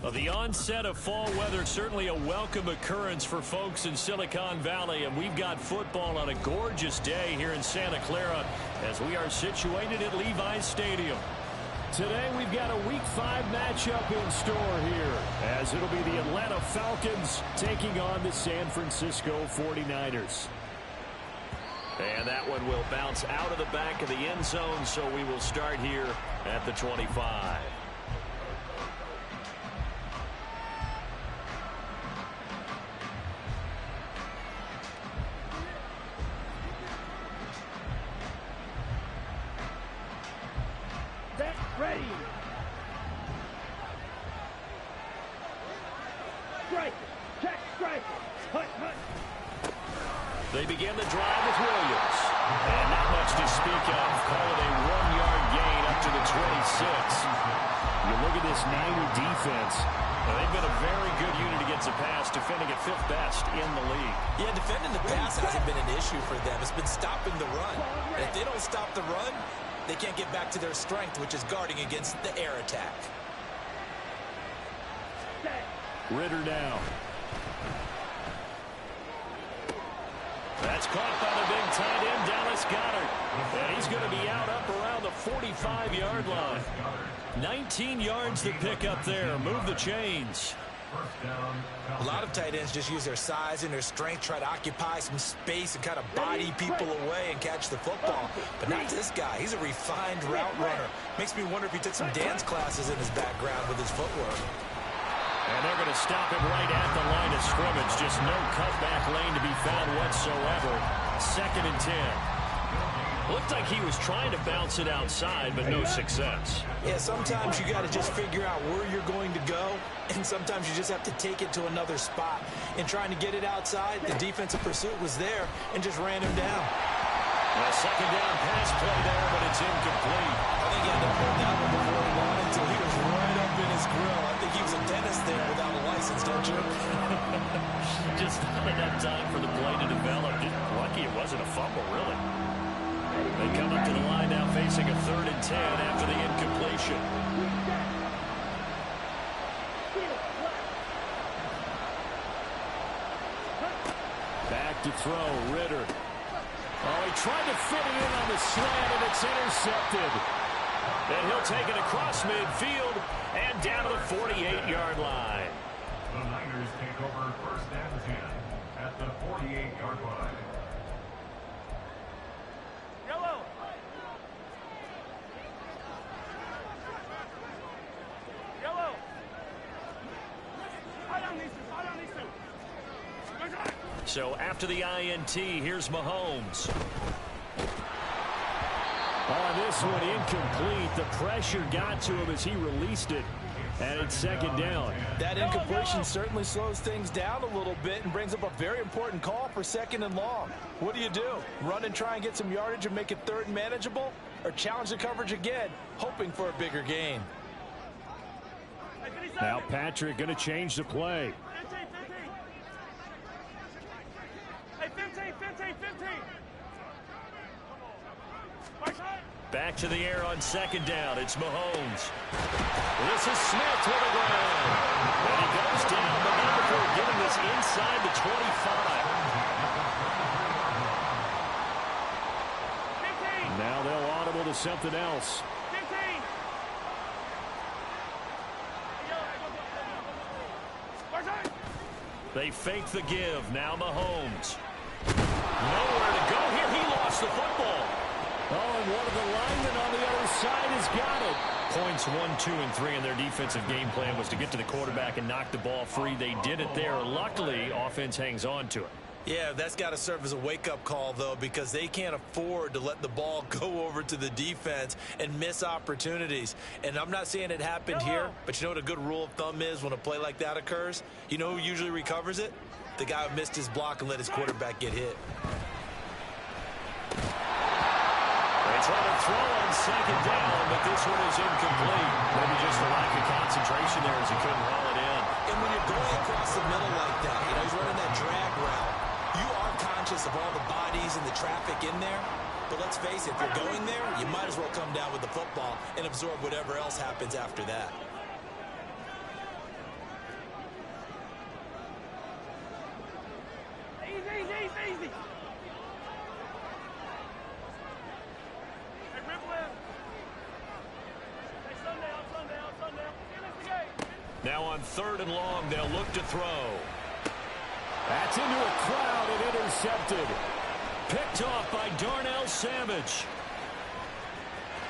Well, the onset of fall weather, certainly a welcome occurrence for folks in Silicon Valley, and we've got football on a gorgeous day here in Santa Clara as we are situated at Levi's Stadium. Today we've got a Week 5 matchup in store here, as it'll be the Atlanta Falcons taking on the San Francisco 49ers. And that one will bounce out of the back of the end zone, so we will start here at the 25. Ready. Strike. Check. Strike. Hut. They begin the drive with Williams. And not much to speak of. Call it a 1-yard gain up to the 26. You look at this Niner defense. They've been a very good unit against the pass, defending at 5th best in the league. Yeah, defending the pass hasn't been an issue for them. It's been stopping the run. And if they don't stop the run, they can't get back to their strength, which is guarding against the air attack. Ritter now. That's caught by the big tight end, Dallas Goedert. And he's going to be out up around the 45-yard line. 19 yards to pick up there. Move the chains. A lot of tight ends just use their size and their strength, try to occupy some space and kind of body people away and catch the football. But not this guy. He's a refined route runner. Makes me wonder if he took some dance classes in his background with his footwork. And they're going to stop him right at the line of scrimmage. Just no cutback lane to be found whatsoever. 2nd and 10. Looked like he was trying to bounce it outside, but no success. Yeah, sometimes you got to just figure out where you're going to go, and sometimes you just have to take it to another spot. In trying to get it outside, the defensive pursuit was there and just ran him down. A 2nd down pass play there, but it's incomplete. I think he had to pull that one before he wanted to. He was right up in his grill. I think he was a dentist there without a license, don't you? Just not enough time for the play to develop. Just lucky it wasn't a fumble, really. They come up to the line now facing a 3rd and 10 after the incompletion. Back to throw, Ritter. Oh, he tried to fit it in on the slant, and it's intercepted. And he'll take it across midfield and down to the 48-yard line. The Niners take over 1st and 10 at the 48-yard line. Yellow. So after the INT, here's Mahomes. On this one, incomplete. The pressure got to him as he released it. And it's 2nd down. That incompletion certainly slows things down a little bit and brings up a very important call for 2nd and long. What do? Run and try and get some yardage and make it 3rd and manageable? Or challenge the coverage again, hoping for a bigger gain? Now Patrick going to change the play. 15. Back to the air on 2nd down. It's Mahomes. This is Smith with the ground. And he goes down, but not before getting this inside the 25. Now they'll audible to something else. 15. They fake the give. Now Mahomes. Nowhere to go here. He lost the football. Oh, and one of the linemen on the other side has got it. Points 1, 2, and 3 in their defensive game plan was to get to the quarterback and knock the ball free. They did it there. Luckily, offense hangs on to it. Yeah, that's got to serve as a wake-up call, though, because they can't afford to let the ball go over to the defense and miss opportunities. And I'm not saying it happened here, but you know what a good rule of thumb is when a play like that occurs? You know who usually recovers it? The guy who missed his block and let his quarterback get hit. They try to throw on 2nd down, but this one is incomplete. Maybe just a lack of concentration there as he couldn't haul it in. And when you're going across the middle like that, you know, he's running that drag route, you are conscious of all the bodies and the traffic in there. But let's face it, if you're going there, you might as well come down with the football and absorb whatever else happens after that. Now on 3rd and long, they'll look to throw. That's into a crowd and intercepted. Picked off by Darnell Savage.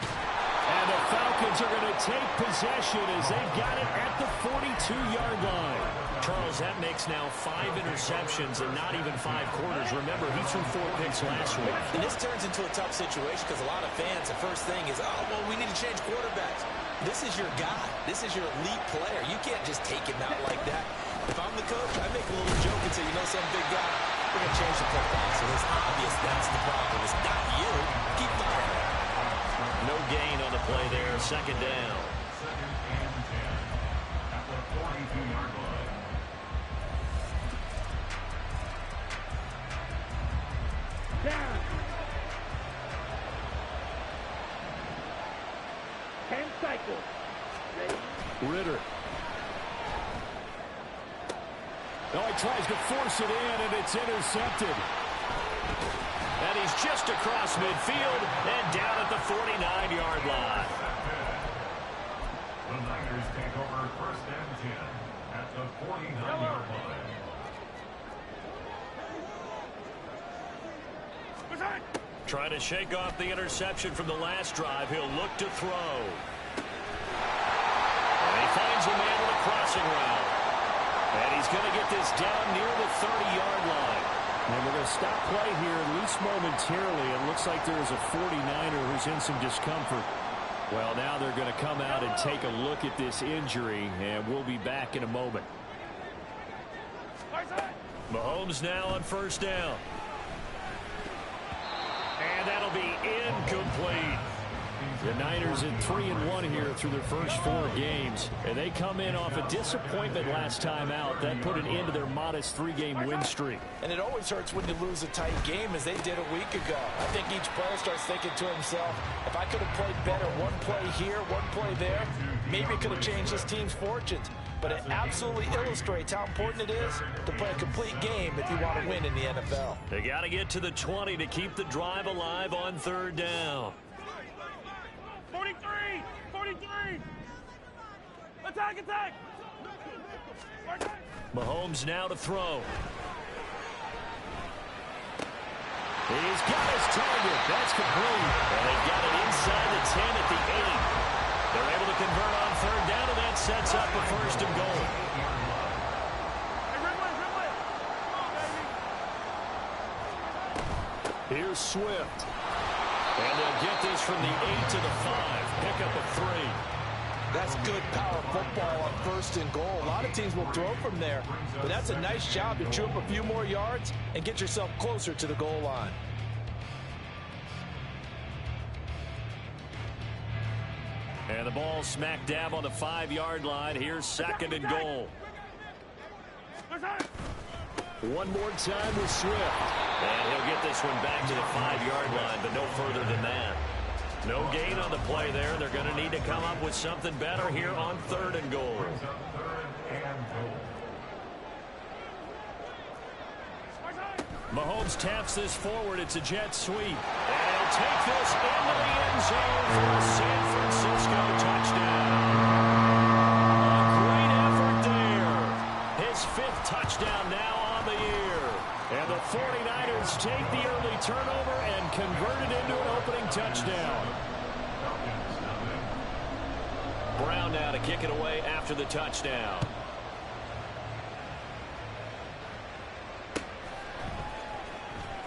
And the Falcons are going to take possession as they've got it at the 42-yard line. Charles, that makes now 5 interceptions and not even 5 quarters. Remember, he threw 4 picks last week. And this turns into a tough situation because a lot of fans, the first thing is, oh, well, we need to change quarterbacks. This is your guy. This is your elite player. You can't just take him out like that. If I'm the coach, I make a little joke and say, you know, some big guy, we're going to change the play clock. So it's obvious that's the problem. It's not you. Keep firing. No gain on the play there. 2nd down. 2nd and 10 at the 42-yard line. Down. 10 cycles. Ready? Ritter. Oh, he tries to force it in, and it's intercepted. And he's just across midfield and down at the 49-yard line. The Niners take over 1st and 10 at the 49-yard line. Trying to shake off the interception from the last drive. He'll look to throw. And he finds a man with a crossing route. And he's going to get this down near the 30-yard line. And we're going to stop play here, at least momentarily. It looks like there is a 49er who's in some discomfort. Well, now they're going to come out and take a look at this injury, and we'll be back in a moment. Mahomes now on 1st down. And that'll be incomplete. The Niners in 3-1 here through their first 4 games. And they come in off a disappointment last time out. That put an end to their modest 3-game win streak. And it always hurts when you lose a tight game, as they did a week ago. I think each player starts thinking to himself, if I could have played better one play here, one play there, maybe it could have changed this team's fortunes. But it absolutely illustrates how important it is to play a complete game if you want to win in the NFL. They got to get to the 20 to keep the drive alive on 3rd down. 43! 43! Attack, attack! Mahomes now to throw. He's got his target. That's complete. And they've got it inside the 10 at the 8. They're able to convert on 3rd down, and that sets up a 1st and goal. Here's Swift. And they'll get this from the 8 to the 5. Pick up a 3. That's good power football on 1st and goal. A lot of teams will throw from there, but that's a nice job to chew up a few more yards and get yourself closer to the goal line. And the ball smack dab on the 5-yard line. Here's 2nd and goal. One more time with Swift. And he'll get this one back to the 5-yard line, but no further than that. No gain on the play there. They're going to need to come up with something better here on 3rd and goal. Mahomes taps this forward. It's a jet sweep. And he'll take this into the end zone for a San Francisco touchdown. A great effort there. His 5th touchdown now on the year. And the 49ers take the early turnover and convert it into an opening touchdown. Brown now to kick it away after the touchdown.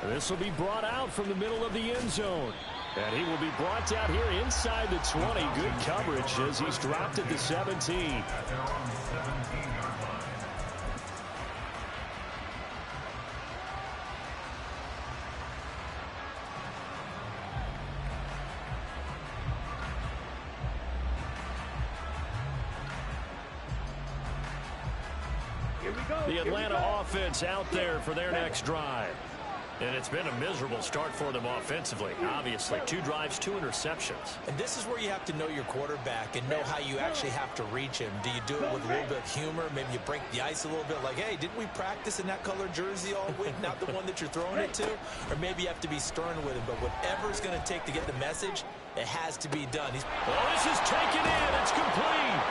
This will be brought out from the middle of the end zone. And he will be brought down here inside the 20. Good coverage as he's dropped at the 17. The Atlanta offense out there for their next drive. And it's been a miserable start for them offensively. Obviously, 2 drives, 2 interceptions. And this is where you have to know your quarterback and know how you actually have to reach him. Do you do it with a little bit of humor? Maybe you break the ice a little bit like, hey, didn't we practice in that color jersey all week? Not the one that you're throwing it to? Or maybe you have to be stern with him. But whatever it's going to take to get the message, it has to be done. Well, this is taken in. It's complete.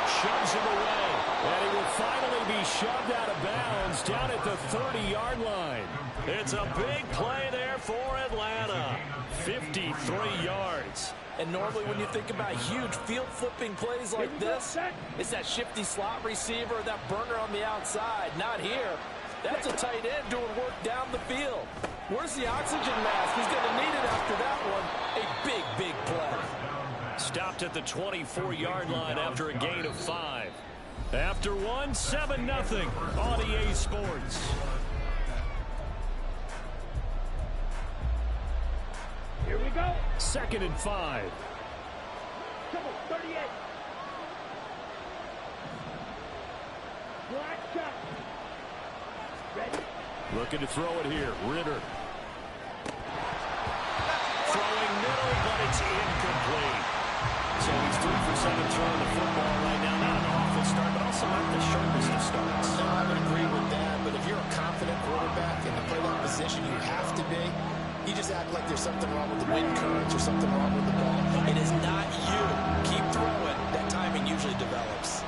shoves him away. And he will finally be shoved out of bounds down at the 30-yard line. It's a big play there for Atlanta. 53 yards. And normally when you think about huge field-flipping plays like this, it's that shifty slot receiver, that burner on the outside. Not here. That's a tight end doing work down the field. Where's the oxygen mask? He's going to need it after that one. A big, big play. Stopped at the 24-yard line after a gain of 5. After one, 7-0 on EA Sports. Here we go. 2nd and 5. Come on, 38. Black shot. Ready? Looking to throw it here. Ritter. Throwing middle, but it's incomplete. So he's 3 for 7 throwing the football right now. Not an awful start, but also not the sharpest of starts. No, I would agree with that, but if you're a confident quarterback and to play that position, you have to be. You just act like there's something wrong with the wind currents or something wrong with the ball. It is not you. Keep throwing. That timing usually develops.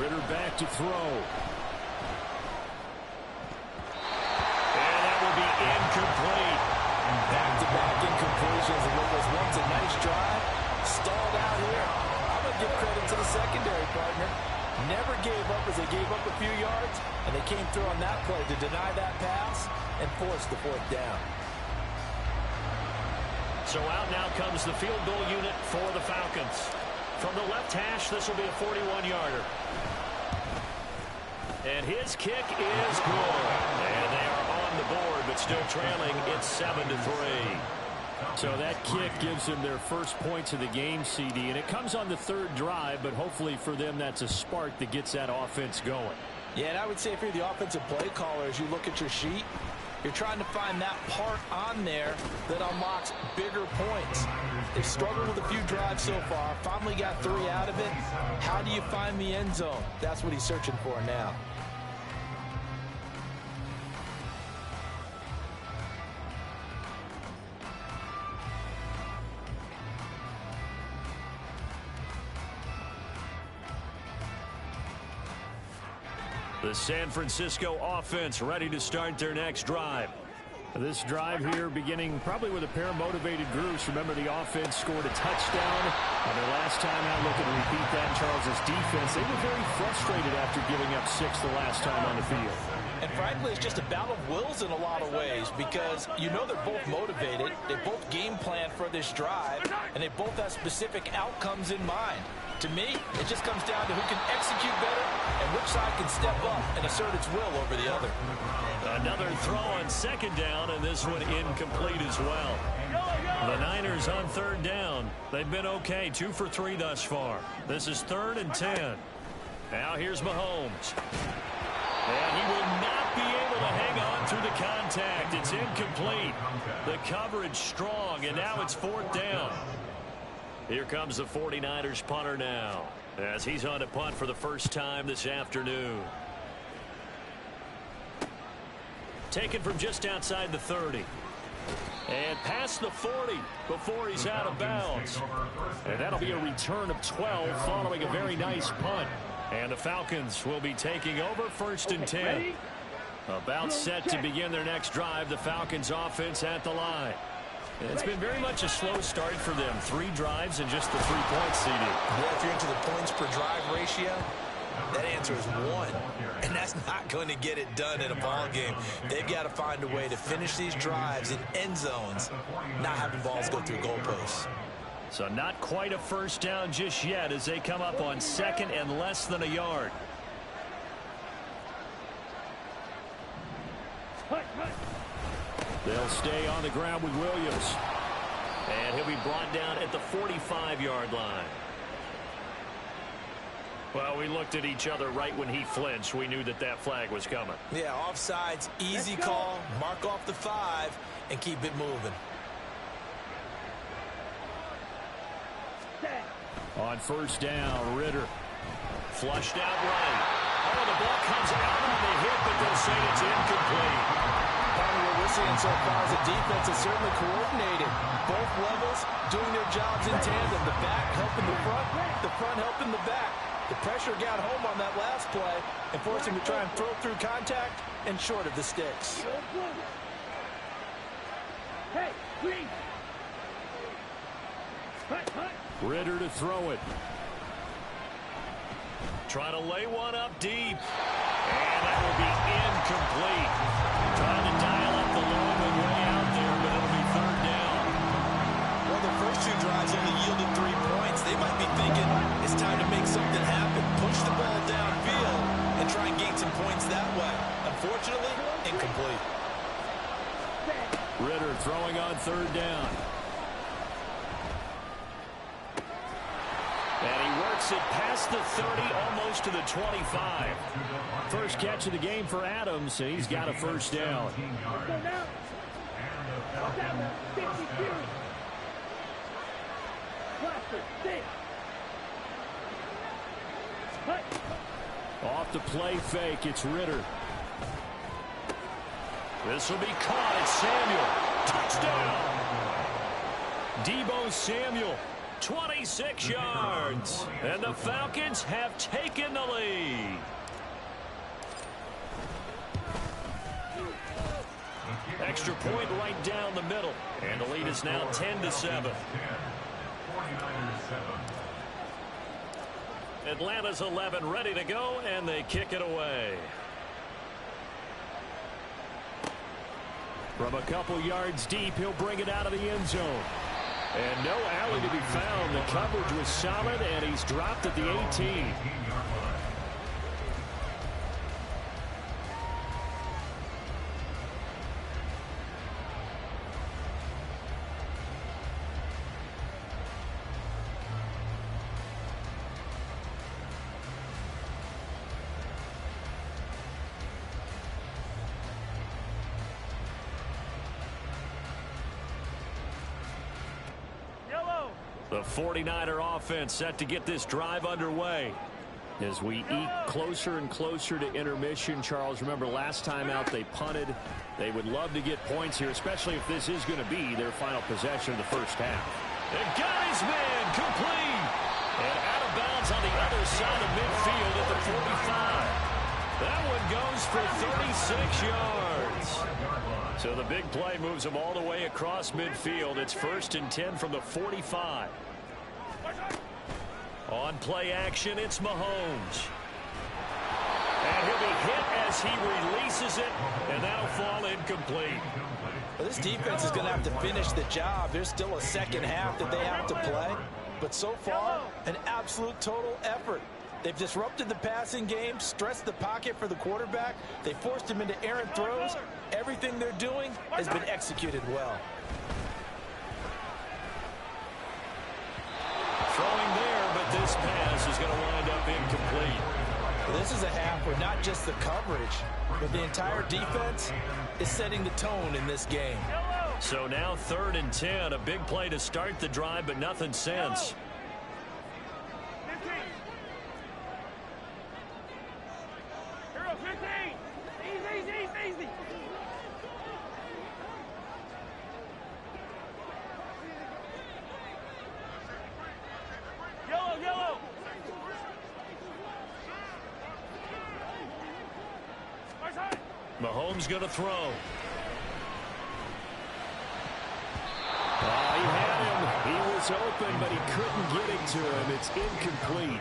Ritter back to throw. And that will be incomplete. Back-to-back incompletions, and what was once a nice drive stalled out here. I'm going to give credit to the secondary partner. Never gave up as they gave up a few yards, and they came through on that play to deny that pass and force the 4th down. So out now comes the field goal unit for the Falcons. From the left hash, this will be a 41-yarder. And his kick is good. And they are on the board, but still trailing. It's 7-3. So that kick gives them their first points of the game, CD. And it comes on the 3rd drive, but hopefully for them that's a spark that gets that offense going. Yeah, and I would say if you're the offensive play caller, as you look at your sheet, you're trying to find that part on there that unlocks bigger points. They've struggled with a few drives so far. Finally got 3 out of it. How do you find the end zone? That's what he's searching for now. The San Francisco offense ready to start their next drive. This drive here beginning probably with a pair of motivated groups. Remember, the offense scored a touchdown. And their last time out looking to repeat that, Charles' defense, they were very frustrated after giving up 6 the last time on the field. And frankly, it's just a battle of wills in a lot of ways because you know they're both motivated. They both game plan for this drive, and they both have specific outcomes in mind. To me, it just comes down to who can execute better and which side can step up and assert its will over the other. Another throw on 2nd down, and this one incomplete as well. The Niners on 3rd down. They've been okay, 2 for 3 thus far. This is 3rd and 10. Now here's Mahomes. And he will not be able to hang on through the contact. It's incomplete. The coverage strong, and now it's 4th down. Here comes the 49ers punter now, as he's on to punt for the first time this afternoon. Taken from just outside the 30. And past the 40 before he's out of bounds. And that'll be a return of 12 following a very nice punt. And the Falcons will be taking over 1st and 10. About set to begin their next drive. The Falcons offense at the line. It's been very much a slow start for them. 3 drives and just the 3 points, CD. Yeah, if you're into the points per drive ratio, that answer is 1. And that's not going to get it done in a ball game. They've got to find a way to finish these drives in end zones, not having balls go through goalposts. So not quite a first down just yet as they come up on 2nd and less than a yard. They'll stay on the ground with Williams. And he'll be brought down at the 45-yard line. Well, we looked at each other right when he flinched. We knew that that flag was coming. Yeah, offsides, easy call. Mark off the 5 and keep it moving. On 1st down, Ritter. Flushed out right. Oh, the ball comes out on the hit, but they'll say it's incomplete. What we're seeing And so far as a defense is certainly coordinated. Both levels doing their jobs in tandem. The back helping the front helping the back. The pressure got home on that last play and forced him to try and throw through contact and short of the sticks. Hey, green. Ritter to throw it. Trying to lay one up deep. And that will be incomplete. Trying to dial up the long and way out there, but it'll be third down. Well, the first two drives only yielded 3 points. They might be thinking it's time to make something happen. Push the ball downfield and try and gain some points that way. Unfortunately, incomplete. Ritter throwing on third down. And he works it past the 30, almost to the 25. First catch of the game for Adams, and he's got a first down. Off the play fake, it's Ritter. This will be caught. It's Samuel. Touchdown. Deebo Samuel. 26 yards. And the Falcons have taken the lead. Extra point right down the middle. And the lead is now 10-7. Atlanta's 11 ready to go, and they kick it away. From a couple yards deep, he'll bring it out of the end zone. And no alley to be found. The coverage was solid, and he's dropped at the 18. The 49er offense set to get this drive underway. As we eke closer and closer to intermission, Charles, remember last time out they punted. They would love to get points here, especially if this is going to be their final possession of the first half. They got his man complete. And out of bounds on the other side of midfield at the 45. That one goes for 36 yards. So the big play moves him all the way across midfield. It's 1st and 10 from the 45. On play action, it's Mahomes. And he'll be hit as he releases it, and that'll fall incomplete. Well, this defense is going to have to finish the job. There's still a second half that they have to play. But so far, an absolute total effort. They've disrupted the passing game, stressed the pocket for the quarterback. They forced him into errant throws. Everything they're doing has been executed well. Throwing there, but this pass is going to wind up incomplete. This is a half where not just the coverage, but the entire defense is setting the tone in this game. So now 3rd and 10, a big play to start the drive, but nothing since. Easy. Yellow. Mahomes going to throw. Oh, he had him. He was open, but he couldn't get it to him. It's incomplete.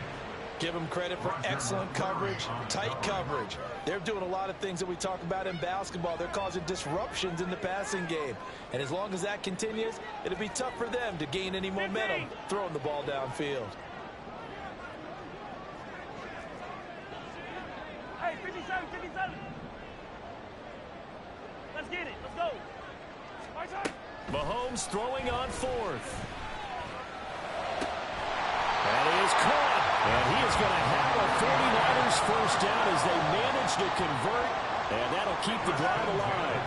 Give them credit for excellent coverage, tight coverage. They're doing a lot of things that we talk about in basketball. They're causing disruptions in the passing game. And as long as that continues, it'll be tough for them to gain any momentum throwing the ball downfield. Hey, 57. Let's get it. Let's go. Mahomes throwing on 4th. And he is caught. And he is going to have a 49ers first down as they manage to convert. And that'll keep the drive alive.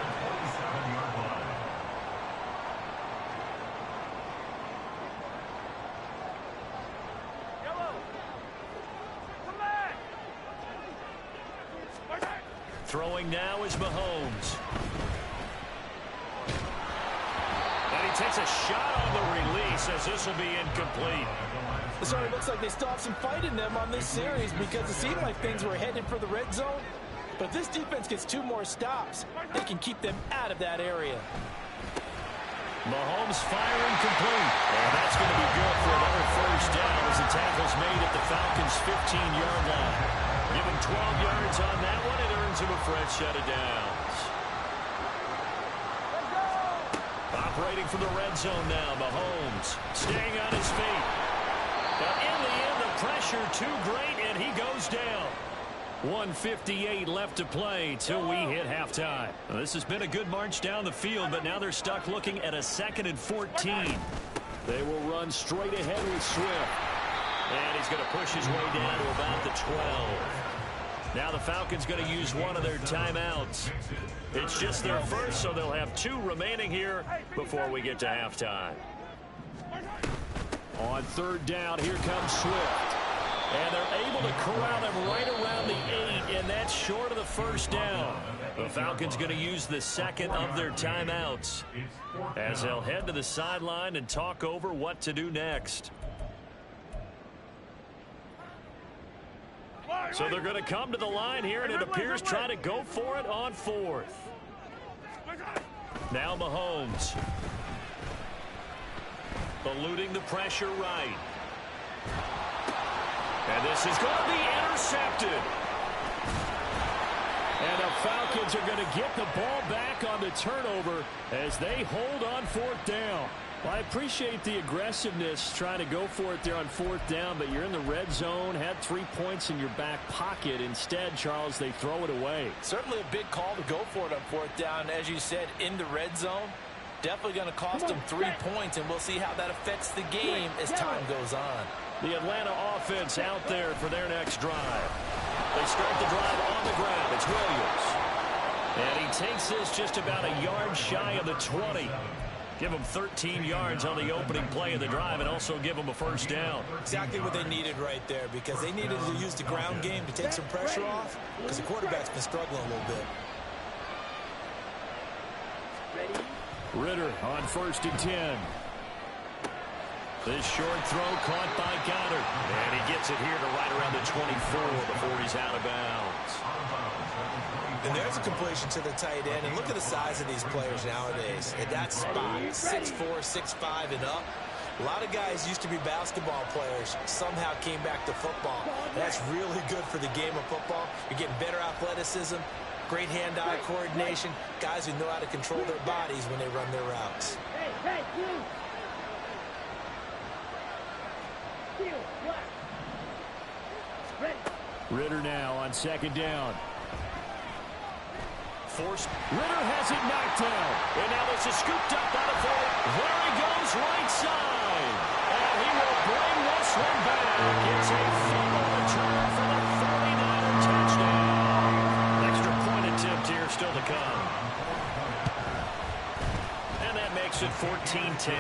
Throwing now is Mahomes. takes a shot on the release as this will be incomplete. It certainly looks like they still have some fight in them on this series because it seemed like things were headed for the red zone. But if this defense gets 2 more stops, they can keep them out of that area. Mahomes firing complete. And that's going to be good for another first down as the tackle's made at the Falcons' 15-yard line. Give him 12 yards on that one. It earns him a fresh set of downs. Operating from the red zone now, Mahomes staying on his feet. But in the end, the pressure too great, and he goes down. 1:58 left to play till we hit halftime. Well, this has been a good march down the field, but now they're stuck looking at a 2nd and 14. They will run straight ahead with Swift. And he's going to push his way down to about the 12. Now the Falcons going to use one of their timeouts. It's just their first, so they'll have 2 remaining here before we get to halftime. On 3rd down, here comes Swift. And they're able to corral him right around the 8, and that's short of the first down. The Falcons going to use the 2nd of their timeouts as they'll head to the sideline and talk over what to do next. So they're going to come to the line here, and it appears try to go for it on 4th. Now Mahomes. Eluding the pressure right. And this is going to be intercepted. And the Falcons are going to get the ball back on the turnover as they hold on 4th down. Well, I appreciate the aggressiveness trying to go for it there on 4th down, but you're in the red zone, had 3 points in your back pocket. Instead, Charles, they throw it away. Certainly a big call to go for it on 4th down. As you said, in the red zone, definitely going to cost them 3 points, and we'll see how that affects the game as time goes on. The Atlanta offense out there for their next drive. They start the drive on the ground. It's Williams. And he takes this just about a yard shy of the 20. Give them 13 yards on the opening play of the drive and also give them a first down. Exactly what they needed right there, because they needed to use the ground game to take some pressure off because the quarterback's been struggling a little bit. Ritter on 1st and 10. This short throw caught by Goddard. And he gets it here to right around the 24 before he's out of bounds. And there's a completion to the tight end. And look at the size of these players nowadays. At that spot, 6'4", 6'5", and up. A lot of guys used to be basketball players, somehow came back to football. And that's really good for the game of football. You're getting better athleticism, great hand-eye coordination, guys who know how to control their bodies when they run their routes. Hey, you! Ritter now on 2nd down. Ritter has it knocked down. And now this is scooped up by the 40. There he goes, right side. And he will bring this one back. It's a fumble return for the 49er touchdown. Extra point attempt here still to come. And that makes it 14-10.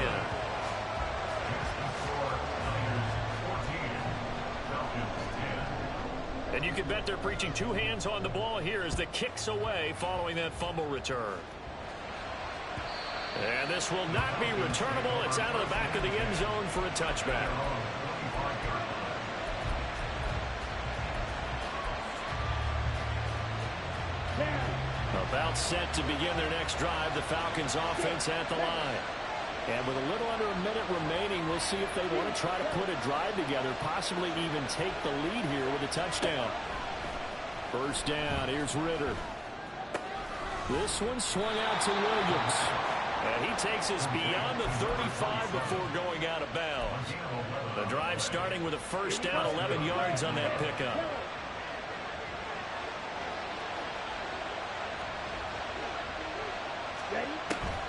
And you can bet they're preaching 2 hands on the ball here as the kick's away following that fumble return. And this will not be returnable. It's out of the back of the end zone for a touchback. About set to begin their next drive, the Falcons offense at the line. And with a little under a minute remaining, we'll see if they want to try to put a drive together, possibly even take the lead here with a touchdown. First down, here's Ritter. This one swung out to Williams. And he takes us beyond the 35 before going out of bounds. The drive starting with a first down, 11 yards on that pickup.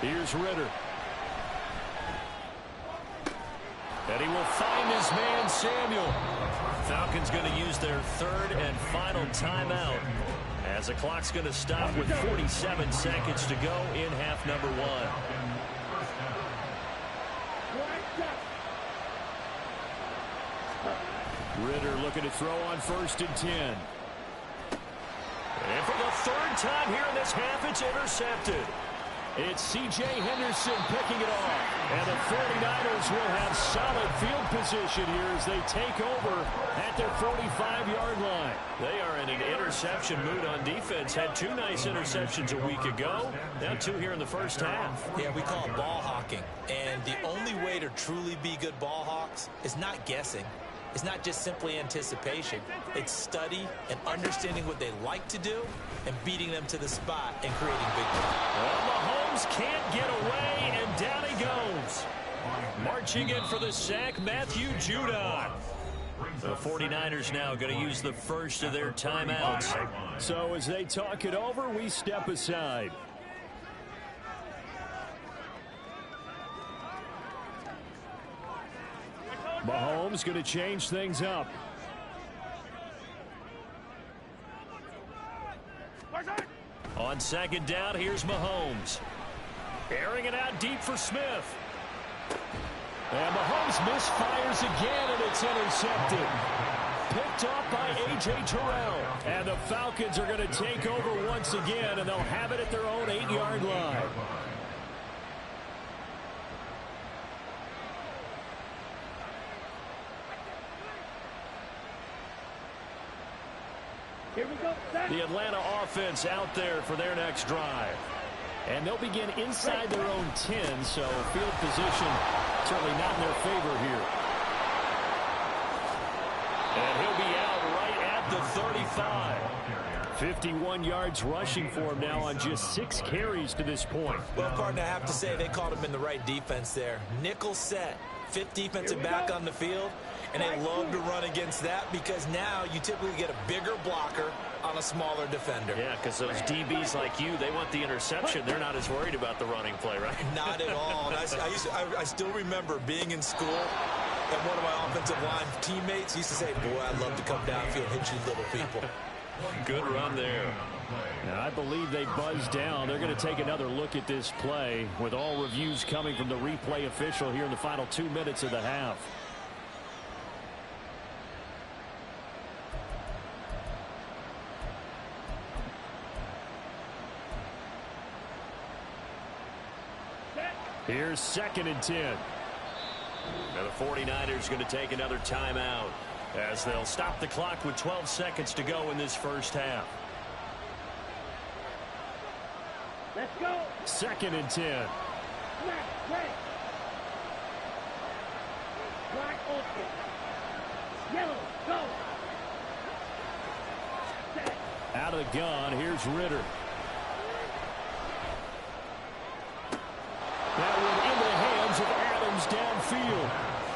Here's Ritter. And he will find his man, Samuel. Falcons going to use their 3rd and final timeout as the clock's going to stop with 47 seconds to go in half number 1. Ritter looking to throw on 1st and 10. And for the 3rd time here in this half, it's intercepted. It's C.J. Henderson picking it off. And the 49ers will have solid field position here as they take over at their 45-yard line. They are in an interception mood on defense. Had 2 nice interceptions a week ago. Now 2 here in the first half. Yeah, we call it ball hawking. And the only way to truly be good ball hawks is not guessing. It's not just simply anticipation. It's study and understanding what they like to do and beating them to the spot and creating big plays. Well, Mahomes can't get away, and down he goes. Marching in for the sack, Matthew Judon. The 49ers now going to use the first of their timeouts. So as they talk it over, we step aside. Mahomes going to change things up. On second down, here's Mahomes. Airing it out deep for Smith. And Mahomes misfires again, and it's intercepted. Picked off by A.J. Terrell. And the Falcons are going to take over once again, and they'll have it at their own 8-yard line. Here we go. The Atlanta offense out there for their next drive. And they'll begin inside their own 10, so field position certainly not in their favor here. And he'll be out right at the 35. 51 yards rushing for him now on just 6 carries to this point. Well, partner, I have to say they called him in the right defense there. Nickel set, 5th defensive back on the field, and they love to run against that because now you typically get a bigger blocker on a smaller defender. Yeah, because those DBs like you, they want the interception. They're not as worried about the running play, right? Not at all. And I still remember being in school, and one of my offensive line teammates used to say, boy, I'd love to come downfield and hit you little people. Good run there. Now, I believe they buzzed down. They're going to take another look at this play with all reviews coming from the replay official here in the final 2 minutes of the half. Here's 2nd and 10. Now the 49ers going to take another timeout as they'll stop the clock with 12 seconds to go in this first half. Let's go. 2nd and 10. Red. Black open. Yellow. Go. Set. Out of the gun. Here's Ritter. That one into the hands of Adams downfield.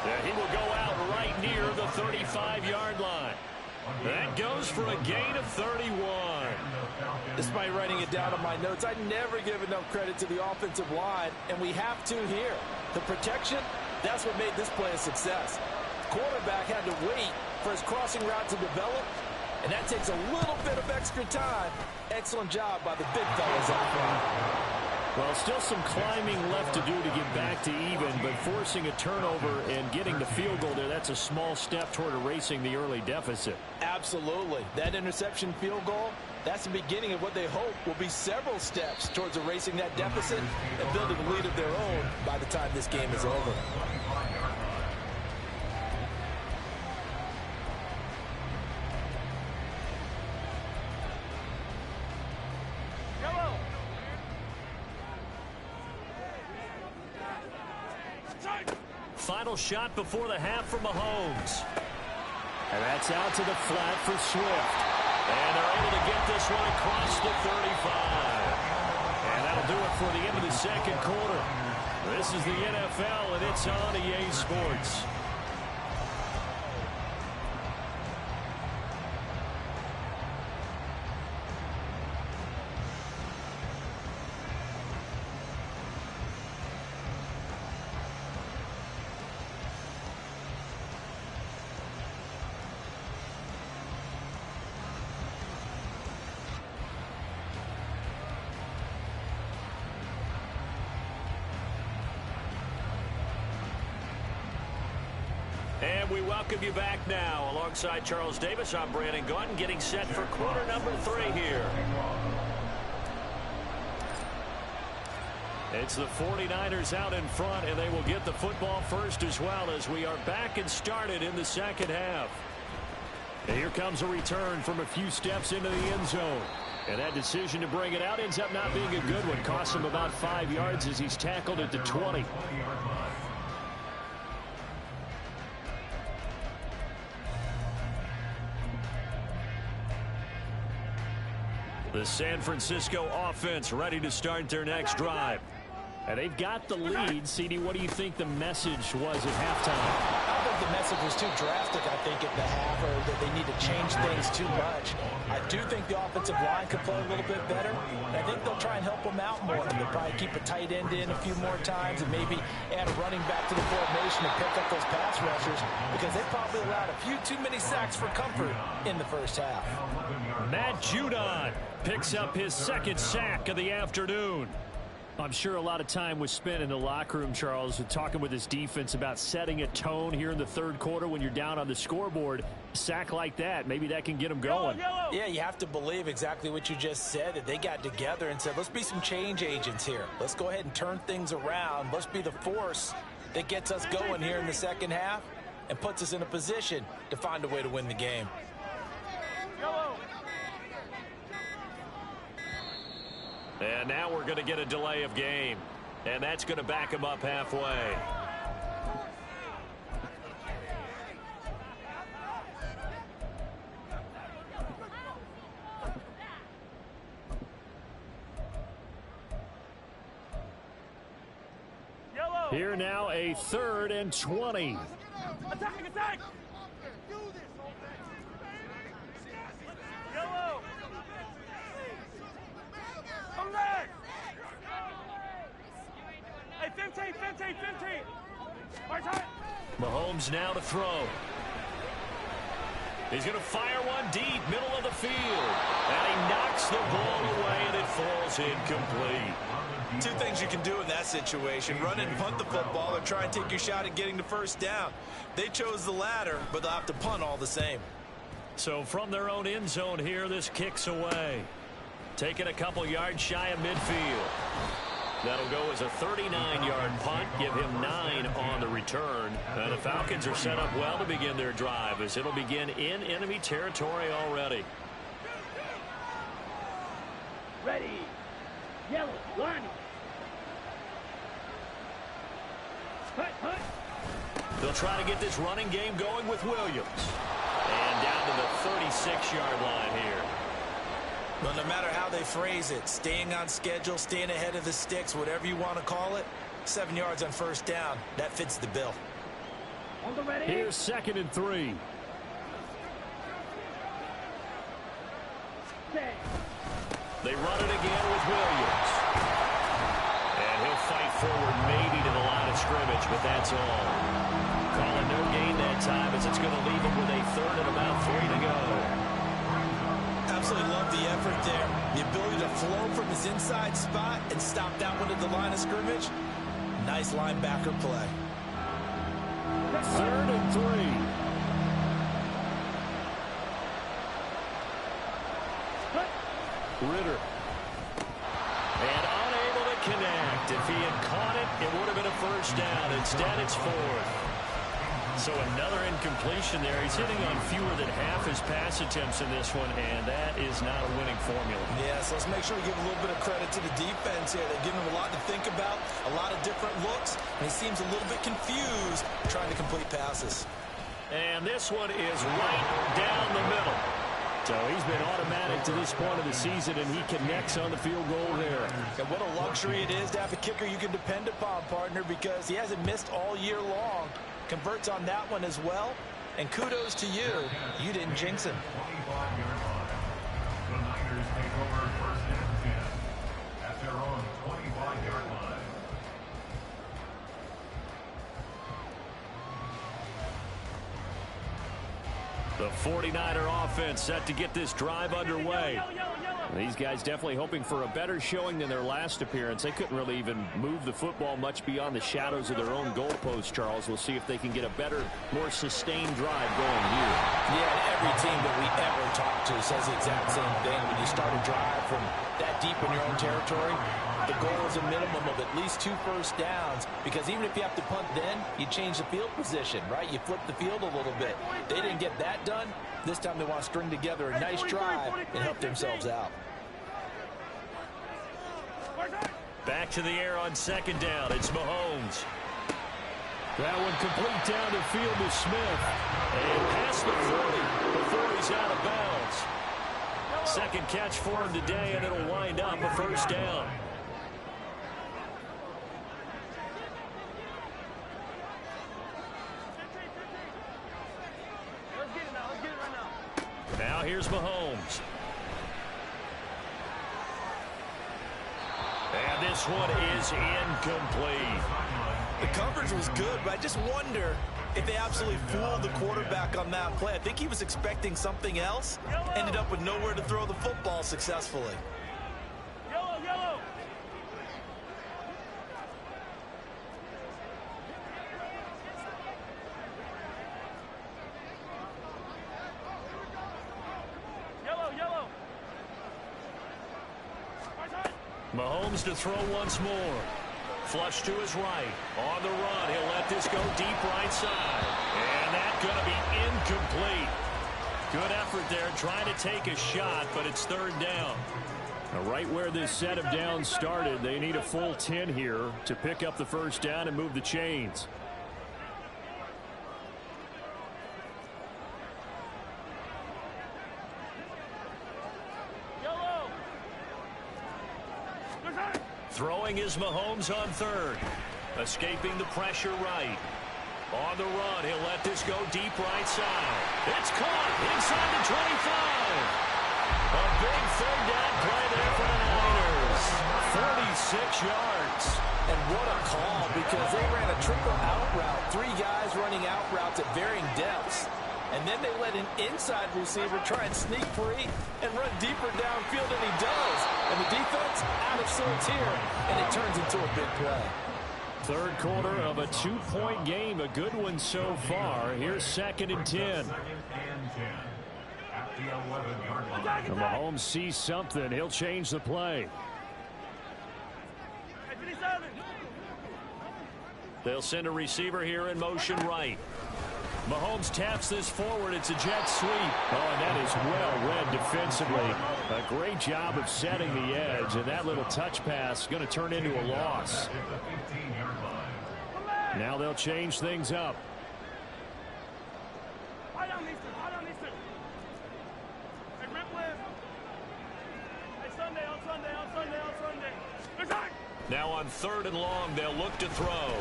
Yeah, he will go out right near the 35-yard line. That goes for a gain of 31. Despite writing it down on my notes, I never give enough credit to the offensive line, and we have to here. The protection, that's what made this play a success. The quarterback had to wait for his crossing route to develop, and that takes a little bit of extra time. Excellent job by the big fellas out there. Well, still some climbing left to do to get back to even, but forcing a turnover and getting the field goal there, that's a small step toward erasing the early deficit. Absolutely. That interception field goal, that's the beginning of what they hope will be several steps towards erasing that deficit and building a lead of their own by the time this game is over. Final shot before the half for Mahomes. And that's out to the flat for Swift. And they're able to get this one across the 35. And that'll do it for the end of the second quarter. This is the NFL, and it's on EA Sports. And we welcome you back now. Alongside Charles Davis, I'm Brandon Gaudin, getting set for quarter number 3 here. It's the 49ers out in front, and they will get the football first as well as we are back and started in the second half. And here comes a return from a few steps into the end zone. And that decision to bring it out ends up not being a good one. Costs him about 5 yards as he's tackled at the 20. The San Francisco offense ready to start their next drive. And they've got the lead. CD, what do you think the message was at halftime? I don't think the message was too drastic, I think, at the half, or that they need to change things too much. I do think the offensive line could play a little bit better. And I think they'll try and help them out more. They'll probably keep a tight end in a few more times and maybe add a running back to the formation and pick up those pass rushers, because they probably allowed a few too many sacks for comfort in the first half. Matt Judon picks up his second sack of the afternoon. I'm sure a lot of time was spent in the locker room, Charles, talking with his defense about setting a tone here in the third quarter when you're down on the scoreboard. A sack like that, maybe that can get them going. Yeah, you have to believe exactly what you just said, that they got together and said, let's be some change agents here. Let's go ahead and turn things around. Let's be the force that gets us going here in the second half and puts us in a position to find a way to win the game. And now we're going to get a delay of game. And that's going to back him up halfway. Here now, a 3rd and 20. Attack, attack! Yellow! Come back! Hey, 15, 15, 15! Right side! Mahomes now to throw. He's going to fire one deep, middle of the field. And he knocks the ball away, and it falls incomplete. Two things you can do in that situation: run and punt the football, or try and take your shot at getting the first down. They chose the latter, but they'll have to punt all the same. So from their own end zone here, this kicks away. Taking a couple yards shy of midfield. That'll go as a 39-yard punt, give him 9 on the return. And the Falcons are set up well to begin their drive, as it'll begin in enemy territory already. Ready! Yellow, line! Hut, hut! They'll try to get this running game going with Williams. And down to the 36-yard line here. Well, no matter how they phrase it, staying on schedule, staying ahead of the sticks, whatever you want to call it, 7 yards on first down, that fits the bill. On the ready! Here's 2nd and 3. Stay! They run it again with Williams. And he'll fight forward maybe to the line of scrimmage, but that's all. Calling no gain that time, as it's going to leave him with a 3rd and about 3 to go. Absolutely love the effort there. The ability to flow from his inside spot and stop that one at the line of scrimmage. Nice linebacker play. 3rd and 3. Ritter. And unable to connect. If he had caught it, it would have been a first down. Instead, it's 4th. So another incompletion there. He's hitting on fewer than half his pass attempts in this one, and that is not a winning formula. Yes, let's make sure we give a little bit of credit to the defense here. They're giving him a lot to think about, a lot of different looks, and he seems a little bit confused trying to complete passes. And this one is right down the middle. So he's been automatic to this point of the season, and he connects on the field goal there. And what a luxury it is to have a kicker you can depend upon, partner, because he hasn't missed all year long. Converts on that one as well. And kudos to you. You didn't jinx him. 25-yard line. The Niners take over 1st and 10 at their own 25-yard line. The 49er offense set to get this drive underway. These guys definitely hoping for a better showing than their last appearance. They couldn't really even move the football much beyond the shadows of their own goalpost, Charles. We'll see if they can get a better, more sustained drive going here. Yeah, and every team that we ever talk to says the exact same thing. When you start a drive from that deep in your own territory, The goal is a minimum of at least 2 first downs, because even if you have to punt then, you change the field position, right? You flip the field a little bit. They didn't get that done. This time they want to string together a nice drive and help themselves out. Back to the air on second down. It's Mahomes. That one complete down the field to Smith. And past the 40 before he's out of bounds. Second catch for him today, and it'll wind up a first down. Now here's Mahomes. And this one is incomplete. The coverage was good, but I just wonder if they absolutely fooled the quarterback on that play. I think he was expecting something else. Ended up with nowhere to throw the football successfully. Yellow. Mahomes to throw once more. Flush to his right. On the run, he'll let this go deep right side. And that's going to be incomplete. Good effort there, trying to take a shot, but it's third down. Now, right where this set of downs started, they need a full 10 here to pick up the first down and move the chains. Throwing is Mahomes on third. Escaping the pressure right. On the run, he'll let this go deep right side. It's caught inside the 25. A big third down play there for the Niners. 46 yards. And what a call, because they ran a triple out route. 3 guys running out routes at varying depths. And then they let an inside receiver try and sneak free and run deeper downfield, and he does. And the defense out of sorts here, and it turns into a big play. Third quarter of a 2-point game, a good one so far. Here's second and 10. And Mahomes sees something. He'll change the play. They'll send a receiver here in motion right. Mahomes taps this forward. It's a jet sweep. Oh, and that is well read defensively. A great job of setting the edge, and that little touch pass is going to turn into a loss. Now they'll change things up. Now on third and long, they'll look to throw.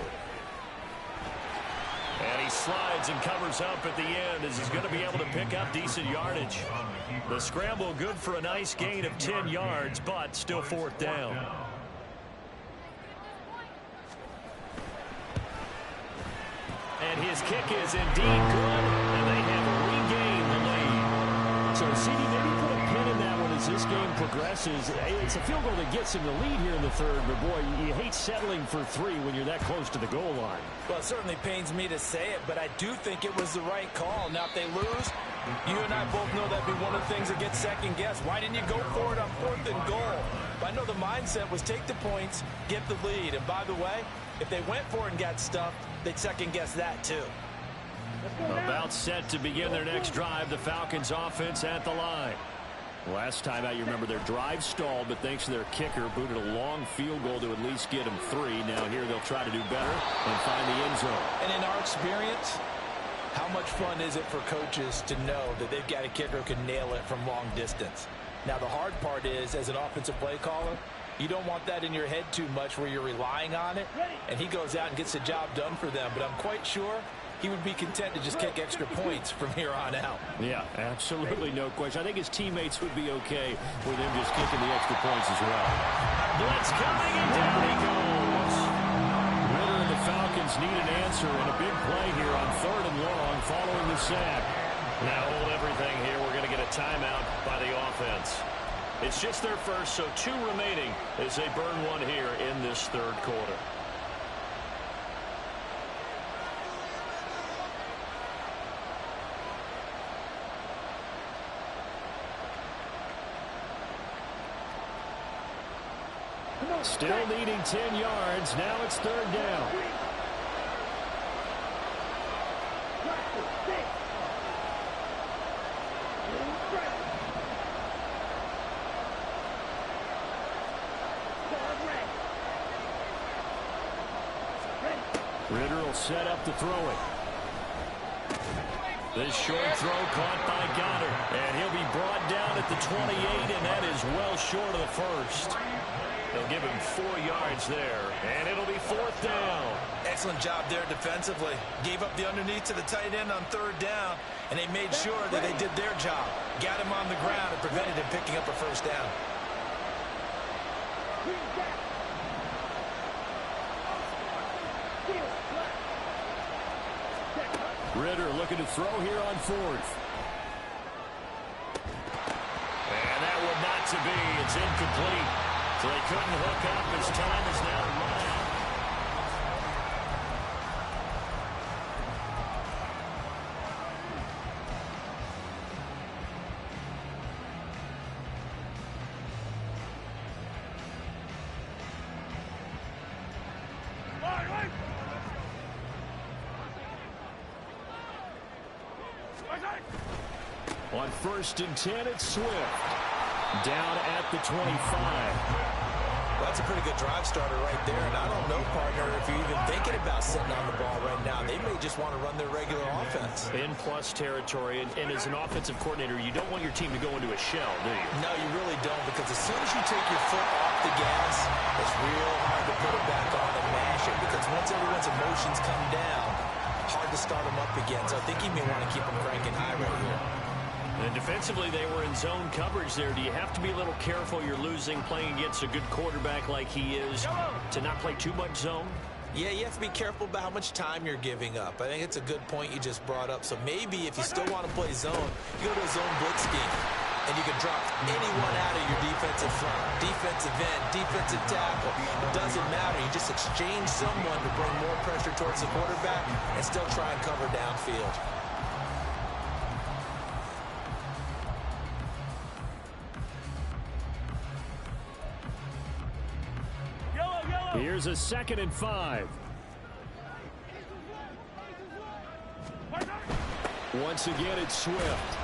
And he slides and covers up at the end as he's going to be able to pick up decent yardage. The scramble good for a nice gain of 10 yards, but still fourth down. And his kick is indeed good, and they have regained the lead. So, CD, maybe put a pin in that one as this game progresses. It's a field goal that gets him the lead here in the third, but boy, you hate settling for 3 when you're that close to the goal line. Well, it certainly pains me to say it, but I do think it was the right call. Now, if they lose, you and I both know that'd be one of the things that gets second-guessed. Why didn't you go for it on 4th and goal? But I know the mindset was take the points, get the lead. And by the way, if they went for it and got stuffed, they'd second-guess that too. About set to begin their next drive, the Falcons offense at the line. Last time out, you remember their drive stalled, but thanks to their kicker, booted a long field goal to at least get them 3. Now here they'll try to do better and find the end zone. And in our experience, how much fun is it for coaches to know that they've got a kicker who can nail it from long distance? Now the hard part is, as an offensive play caller, you don't want that in your head too much where you're relying on it, and he goes out and gets the job done for them. But I'm quite sure he would be content to just kick extra points from here on out. Yeah, absolutely no question. I think his teammates would be okay with him just kicking the extra points as well. Blitz coming, and down he goes. Ritter and the Falcons need an answer, and a big play here on 3rd and long following the sack. Now hold everything here. We're going to get a timeout by the offense. It's just their first, so 2 remaining as they burn one here in this third quarter. Still needing 10 yards. Now it's third down. Ritter will set up to throw it. This short throw caught by Goddard. And he'll be brought down at the 28, and that is well short of the first. They'll give him 4 yards there, and it'll be fourth down. Excellent job there defensively. Gave up the underneath to the tight end on third down, and they made sure that they did their job. Got him on the ground and prevented him picking up a first down. Ritter looking to throw here on fourth. And that one not to be. It's incomplete. So they couldn't hook up. His time is now run out. On 1st and 10, it's Swift. Down at the 25. Well, that's a pretty good drive starter right there. And I don't know, partner, if you're even thinking about sitting on the ball right now. They may just want to run their regular offense. In plus territory. And as an offensive coordinator, you don't want your team to go into a shell, do you? No, you really don't. Because as soon as you take your foot off the gas, it's real hard to put it back on and mash it. Because once everyone's emotions come down, hard to start them up again. So I think you may want to keep them cranking high right here. And defensively, they were in zone coverage there. Do you have to be a little careful? You're losing playing against a good quarterback like he is to not play too much zone? Yeah, you have to be careful about how much time you're giving up. I think it's a good point you just brought up. So maybe if you still want to play zone, you go to a zone blitz scheme. And you can drop anyone out of your defensive front, defensive end, defensive tackle. It doesn't matter. You just exchange someone to bring more pressure towards the quarterback and still try and cover downfield. Here's a 2nd and 5. Once again, it's Swift.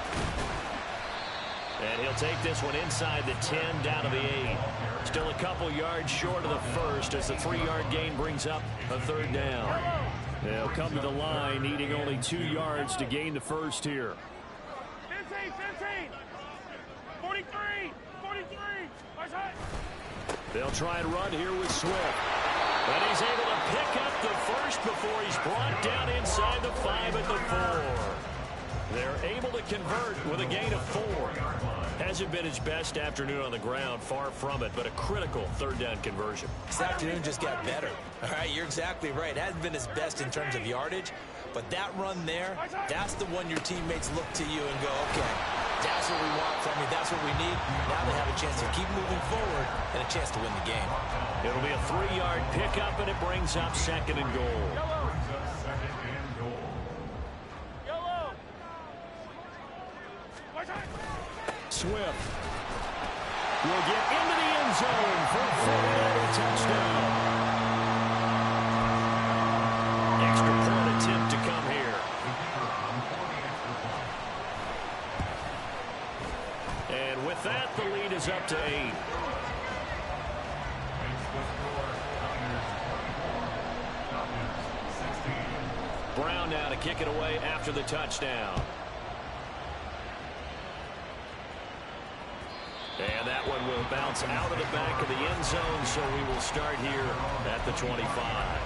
And he'll take this one inside the 10, down to the 8. Still a couple yards short of the first as the 3-yard gain brings up a third down. They'll come to the line, needing only 2 yards to gain the first here. 15, 15, 43, 43. They'll try and run here with Swift. And he's able to pick up the first before he's brought down inside the 5 at the 4. They're able to convert with a gain of 4. Hasn't been his best afternoon on the ground, far from it, but a critical third down conversion. This afternoon just got better. All right, you're exactly right. It hasn't been his best in terms of yardage, but that run there, that's the one your teammates look to you and go, okay, that's what we want from you. That's what we need. Now they have a chance to keep moving forward and a chance to win the game. It'll be a 3-yard pickup, and it brings up 2nd and goal. Swift will get into the end zone for a 49er touchdown. Extra point attempt to come here. And with that, the lead is up to 8. Brown now to kick it away after the touchdown. And that one will bounce out of the back of the end zone, so we will start here at the 25.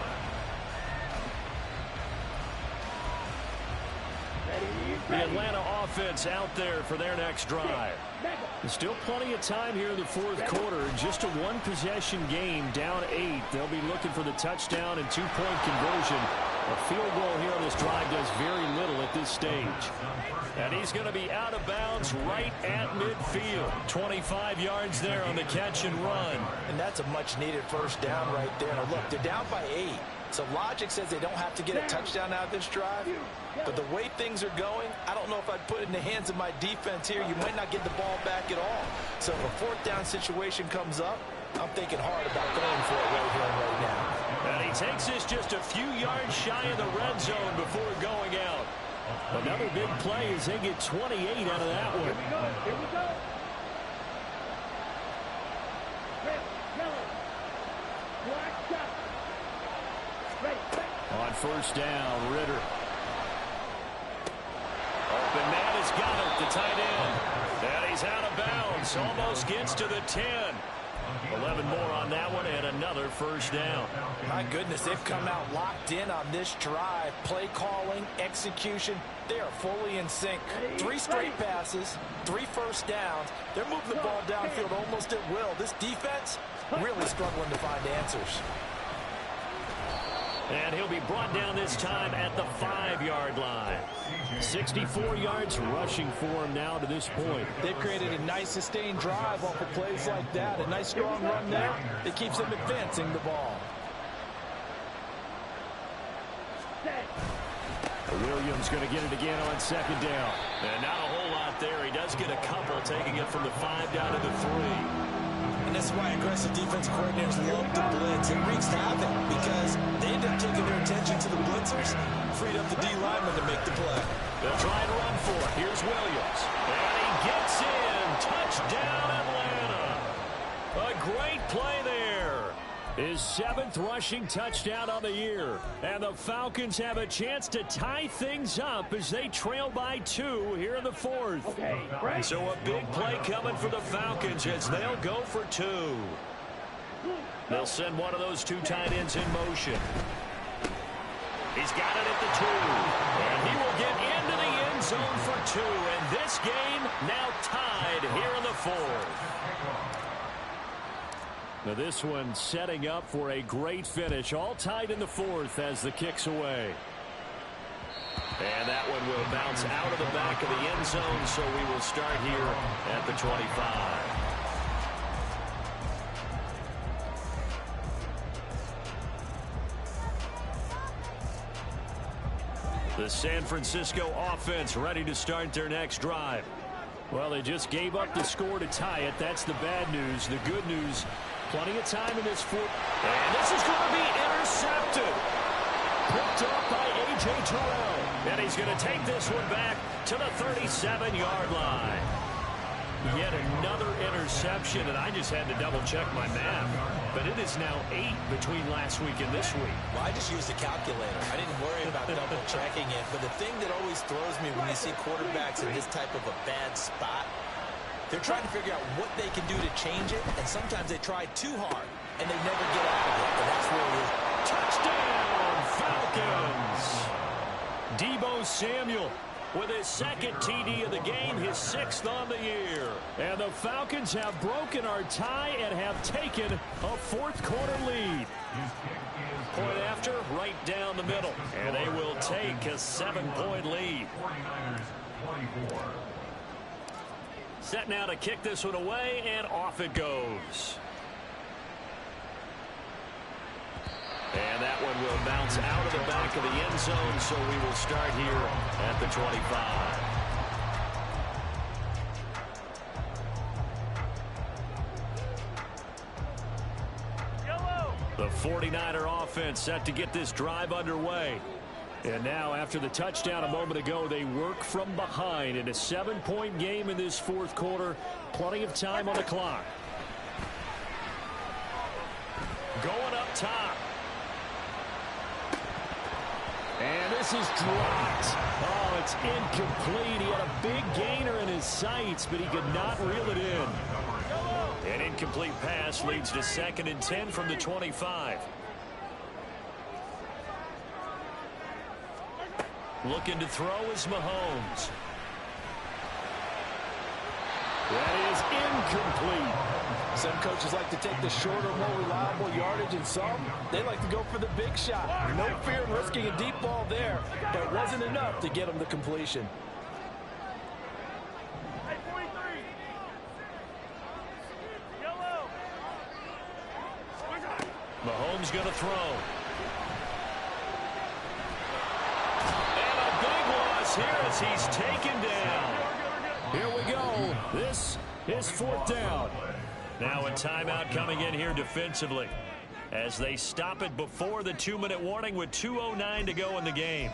The Atlanta offense out there for their next drive. There's still plenty of time here in the fourth quarter. Just a one-possession game, down 8. They'll be looking for the touchdown and 2-point conversion. A field goal here on this drive does very little at this stage. And he's going to be out of bounds right at midfield. 25 yards there on the catch and run. And that's a much-needed first down right there. Now, look, they're down by 8. So logic says they don't have to get a touchdown out of this drive. But the way things are going, I don't know if I'd put it in the hands of my defense here. You might not get the ball back at all. So if a fourth down situation comes up, I'm thinking hard about going for it right here and right now. And he takes this just a few yards shy of the red zone before going out. Another big play as they get 28 out of that one. Here we go. Here we go. Red, yellow. Black, shot. Straight. On first down, Ritter. Open man has got it, the tight end. And he's out of bounds. Almost gets to the 10. 11 more on that one and another first down. My goodness, they've come out locked in on this drive. Play calling, execution, they are fully in sync. 3 straight passes, 3 first downs. They're moving the ball downfield almost at will. This defense really struggling to find answers. And he'll be brought down this time at the 5-yard line. 64 yards rushing for him now to this point. They've created a nice sustained drive off of plays like that. A nice strong run there that keeps them advancing the ball. Williams going to get it again on second down. And not a whole lot there. He does get a couple, taking it from the 5 down to the 3. And that's why aggressive defensive coordinators love the blitz. It wreaks havoc because they end up taking their attention to the blitzers, freed up the D lineman to make the play. They'll try and run for it. Here's Williams. And he gets in. Touchdown, Atlanta. A great play there. His 7th rushing touchdown on the year. And the Falcons have a chance to tie things up as they trail by 2 here in the 4th. Okay, right. So a big play coming for the Falcons as they'll go for 2. They'll send one of those 2 tight ends in motion. He's got it at the 2. And he will get into the end zone for 2. And this game now tied here in the 4th. Now this one setting up for a great finish. All tied in the 4th as the kick's away. And that one will bounce out of the back of the end zone, so we will start here at the 25. The San Francisco offense ready to start their next drive. Well, they just gave up the score to tie it. That's the bad news. The good news, plenty of time in this 4th. And this is going to be intercepted. Picked up by A.J. Terrell. And he's going to take this one back to the 37-yard line. Yet another interception, and I just had to double-check my math. But it is now 8 between last week and this week. Well, I just used a calculator. I didn't worry about double-checking it. But the thing that always throws me when you see quarterbacks in this type of a bad spot, they're trying to figure out what they can do to change it, and sometimes they try too hard, and they never get out of it. And that's where it is. Touchdown, Falcons! Deebo Samuel with his 2nd TD of the game, his 6th on the year. And the Falcons have broken our tie and have taken a 4th quarter lead. Point after, right down the middle. And they will take a 7-point lead. 49ers 24. Set now to kick this one away, and off it goes. And that one will bounce out of the back of the end zone, so we will start here at the 25. Yellow. The 49er offense set to get this drive underway. And now, after the touchdown a moment ago, they work from behind in a 7-point game in this 4th quarter. Plenty of time on the clock. Going up top. And this is dropped. Oh, it's incomplete. He had a big gainer in his sights, but he could not reel it in. An incomplete pass leads to 2nd and 10 from the 25. Looking to throw is Mahomes. That is incomplete. Some coaches like to take the shorter, more reliable yardage, and some, they like to go for the big shot. No fear in risking a deep ball there, but it wasn't enough to get them the completion. Hey, 43. Yellow. Mahomes going to throw. And a big loss here as he's taken down. Here we go. This is 4th down. Now a timeout coming in here defensively as they stop it before the 2-minute warning with 2:09 to go in the game.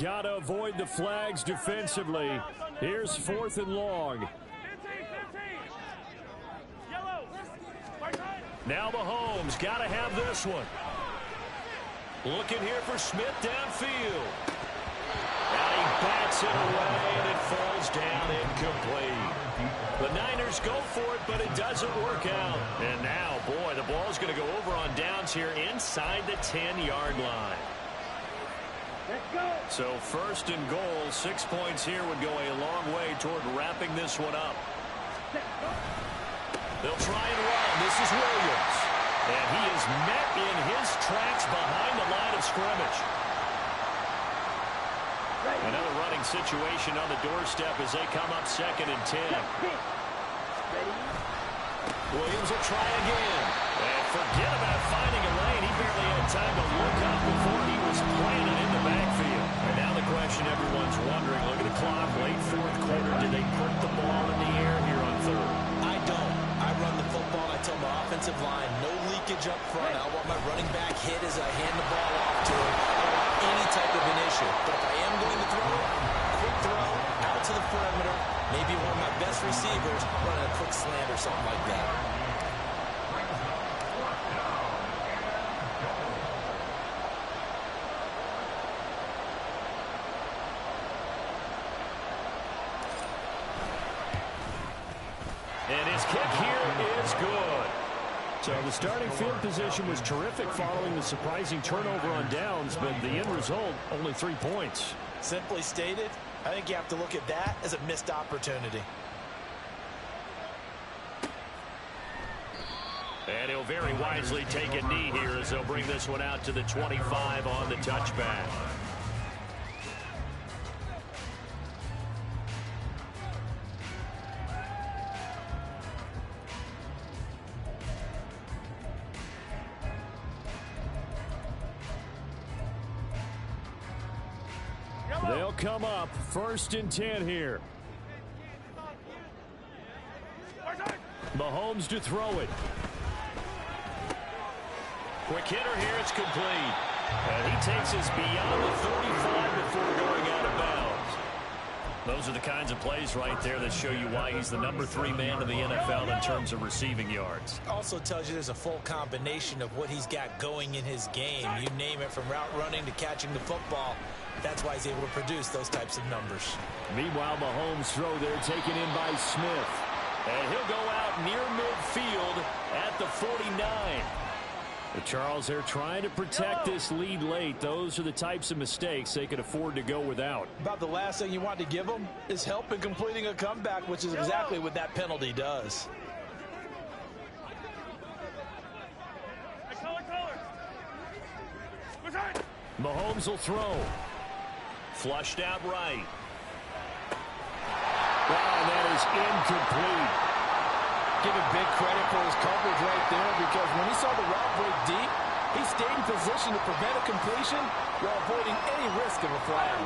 Gotta avoid the flags defensively. Here's 4th and long. Now Mahomes got to have this one. Looking here for Smith downfield. And he bats it away, and it falls down incomplete. The Niners go for it, but it doesn't work out. And now, boy, the ball's going to go over on downs here inside the 10-yard line. So 1st and goal, 6 points here would go a long way toward wrapping this one up. They'll try and run. This is Williams. And he is met in his tracks behind the line of scrimmage. Another running situation on the doorstep as they come up 2nd and 10. Williams will try again. And forget about finding a lane. He barely had time to look up before he was planted in the backfield. And now the question everyone's wondering, look at the clock, late 4th quarter. Did they put the ball in the air here on 3rd? I don't. I run the football. I tell my offensive line, no leakage up front. I want my running back hit as I hand the ball off to him. I don't want any type of an issue. But if I am going to throw it, quick throw, out to the perimeter, maybe one of my best receivers running a quick slant or something like that. And his kick here is good. So the starting field position was terrific following the surprising turnover on downs, but the end result, only 3 points. Simply stated, I think you have to look at that as a missed opportunity. And he'll very wisely take a knee here as they'll bring this one out to the 25 on the touchback. They'll come up 1st and 10 here. Mahomes to throw it. Quick hitter here, it's complete. And he takes us beyond the 35 before going out of bounds. Those are the kinds of plays right there that show you why he's the number 3 man in the NFL in terms of receiving yards. Also tells you there's a full combination of what he's got going in his game. You name it, from route running to catching the football. That's why he's able to produce those types of numbers. Meanwhile, Mahomes' throw there taken in by Smith. And he'll go out near midfield at the 49. Charles, they're trying to protect this lead late. Those are the types of mistakes they could afford to go without. About the last thing you want to give them is help in completing a comeback, which is exactly what that penalty does. Mahomes will throw. Flushed out right. And that is incomplete. Give him big credit for his coverage right there, because when he saw the route break deep, he stayed in position to prevent a completion while avoiding any risk of a flag.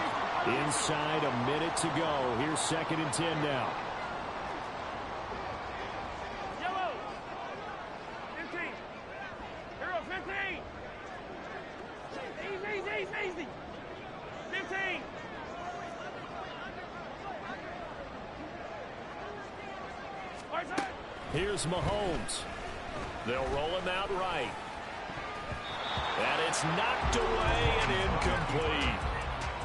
Inside a minute to go. Here's 2nd and 10 now. Yellow. 15. Hero 15. Easy. 15. Here's Mahomes. They'll roll him out right. And it's knocked away and incomplete.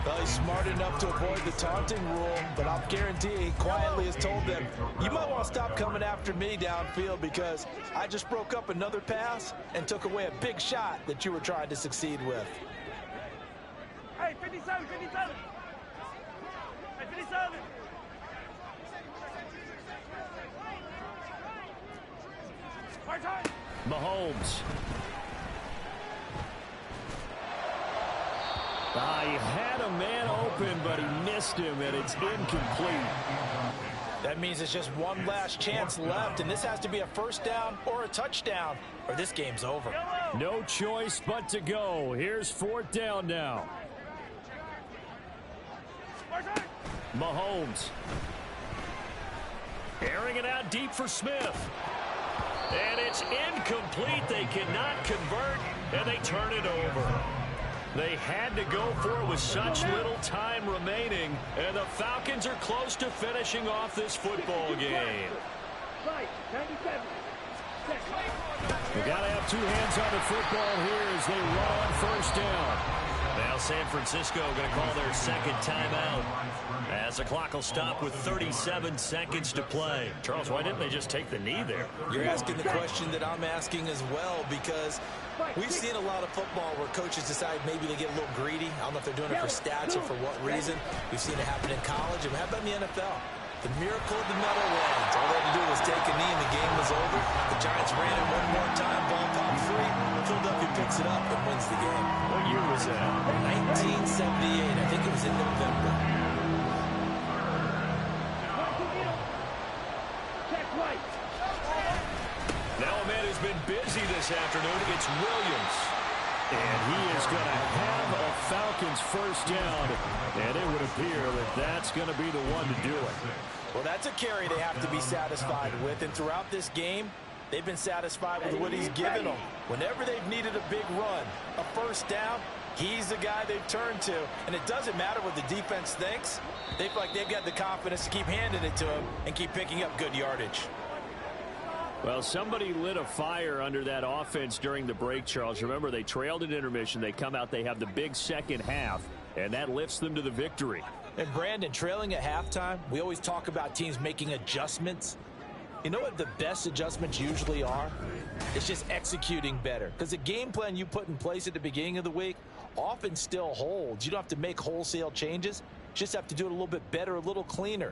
Well, he's smart enough to avoid the taunting rule, but I'll guarantee he quietly has told them, you might want to stop coming after me downfield, because I just broke up another pass and took away a big shot that you were trying to succeed with. Hey, 57. Hey, 57. Mahomes. He had a man open, but he missed him, and it's incomplete. That means it's just one last chance left, and this has to be a first down or a touchdown, or this game's over. No choice but to go. Here's fourth down now. Mahomes. Airing it out deep for Smith. And it's incomplete. They cannot convert, and they turn it over. They had to go for it with such little time remaining, and the Falcons are close to finishing off this football game. We've got to have two hands on the football here as they run on first down. Now San Francisco going to call their second timeout as the clock will stop with 37 seconds to play. Charles, why didn't they just take the knee there? You're asking the question that I'm asking as well, because we've seen a lot of football where coaches decide maybe they get a little greedy. I don't know if they're doing it for stats or for what reason. We've seen it happen in college, and how about in the NFL? The miracle of the Meadowlands. All they had to do was take a knee and the game was over. The Giants ran it one more time, ball popped free. Philadelphia picks it up and wins the game. What year was that? 1978. I think it was in November. Now a man who's been busy this afternoon. It's Williams. And he is going to have a Falcons first down, and it would appear that that's going to be the one to do it. Well, that's a carry they have to be satisfied with, and throughout this game, they've been satisfied with what he's given them. Whenever they've needed a big run, a first down, he's the guy they've turned to, and it doesn't matter what the defense thinks. They feel like they've got the confidence to keep handing it to him and keep picking up good yardage. Well, somebody lit a fire under that offense during the break, Charles. Remember, they trailed at intermission. They come out, they have the big second half, and that lifts them to the victory. And Brandon, trailing at halftime, we always talk about teams making adjustments. You know what the best adjustments usually are? It's just executing better. Because the game plan you put in place at the beginning of the week often still holds. You don't have to make wholesale changes. You just have to do it a little bit better, a little cleaner.